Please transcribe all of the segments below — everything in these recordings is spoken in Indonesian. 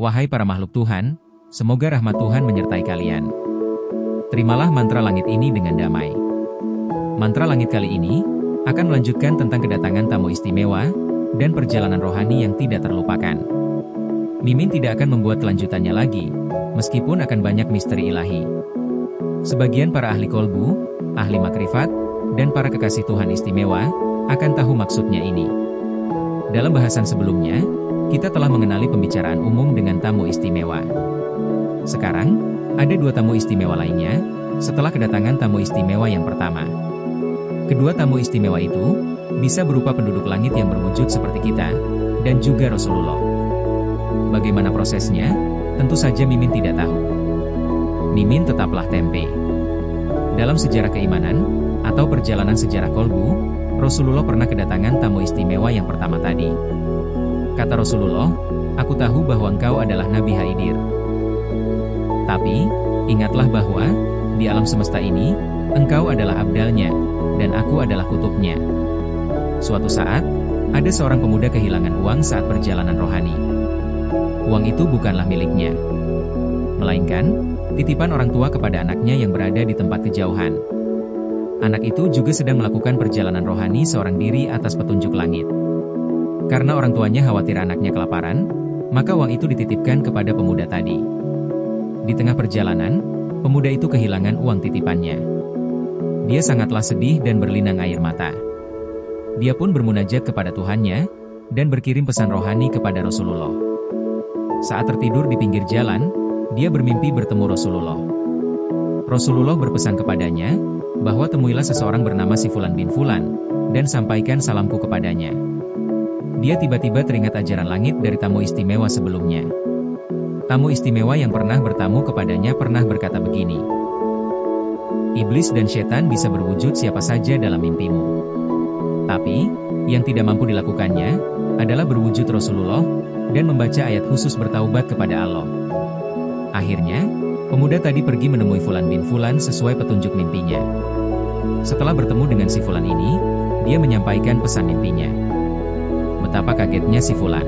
Wahai para makhluk Tuhan, semoga rahmat Tuhan menyertai kalian. Terimalah mantra langit ini dengan damai. Mantra langit kali ini akan melanjutkan tentang kedatangan tamu istimewa dan perjalanan rohani yang tidak terlupakan. Mimin tidak akan membuat kelanjutannya lagi, meskipun akan banyak misteri ilahi. Sebagian para ahli kolbu, ahli makrifat, dan para kekasih Tuhan istimewa akan tahu maksudnya ini. Dalam bahasan sebelumnya, kita telah mengenali pembicaraan umum dengan tamu istimewa. Sekarang, ada dua tamu istimewa lainnya, setelah kedatangan tamu istimewa yang pertama. Kedua tamu istimewa itu bisa berupa penduduk langit yang berwujud seperti kita, dan juga Rasulullah. Bagaimana prosesnya? Tentu saja Mimin tidak tahu. Mimin tetaplah tempe. Dalam sejarah keimanan, atau perjalanan sejarah kolbu, Rasulullah pernah kedatangan tamu istimewa yang pertama tadi. Kata Rasulullah, "Aku tahu bahwa engkau adalah Nabi Haidir. Tapi, ingatlah bahwa, di alam semesta ini, engkau adalah abdalnya, dan aku adalah kutubnya." Suatu saat, ada seorang pemuda kehilangan uang saat perjalanan rohani. Uang itu bukanlah miliknya, melainkan titipan orang tua kepada anaknya yang berada di tempat kejauhan. Anak itu juga sedang melakukan perjalanan rohani seorang diri atas petunjuk langit. Karena orang tuanya khawatir anaknya kelaparan, maka uang itu dititipkan kepada pemuda tadi. Di tengah perjalanan, pemuda itu kehilangan uang titipannya. Dia sangatlah sedih dan berlinang air mata. Dia pun bermunajat kepada Tuhannya, dan berkirim pesan rohani kepada Rasulullah. Saat tertidur di pinggir jalan, dia bermimpi bertemu Rasulullah. Rasulullah berpesan kepadanya, bahwa temuilah seseorang bernama si Fulan bin Fulan, dan sampaikan salamku kepadanya. Dia tiba-tiba teringat ajaran langit dari tamu istimewa sebelumnya. Tamu istimewa yang pernah bertamu kepadanya pernah berkata begini, "Iblis dan setan bisa berwujud siapa saja dalam mimpimu. Tapi, yang tidak mampu dilakukannya, adalah berwujud Rasulullah, dan membaca ayat khusus bertaubat kepada Allah." Akhirnya, pemuda tadi pergi menemui Fulan bin Fulan sesuai petunjuk mimpinya. Setelah bertemu dengan si Fulan ini, dia menyampaikan pesan mimpinya. Betapa kagetnya si Fulan.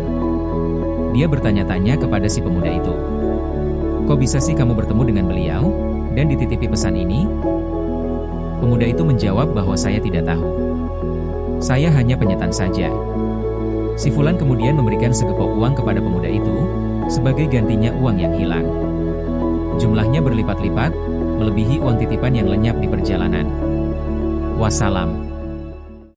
Dia bertanya-tanya kepada si pemuda itu, "Kok bisa sih kamu bertemu dengan beliau, dan dititipi pesan ini?" Pemuda itu menjawab bahwa saya tidak tahu. Saya hanya penyetan saja. Si Fulan kemudian memberikan segepok uang kepada pemuda itu, sebagai gantinya uang yang hilang. Jumlahnya berlipat-lipat, melebihi uang titipan yang lenyap di perjalanan. Wassalam.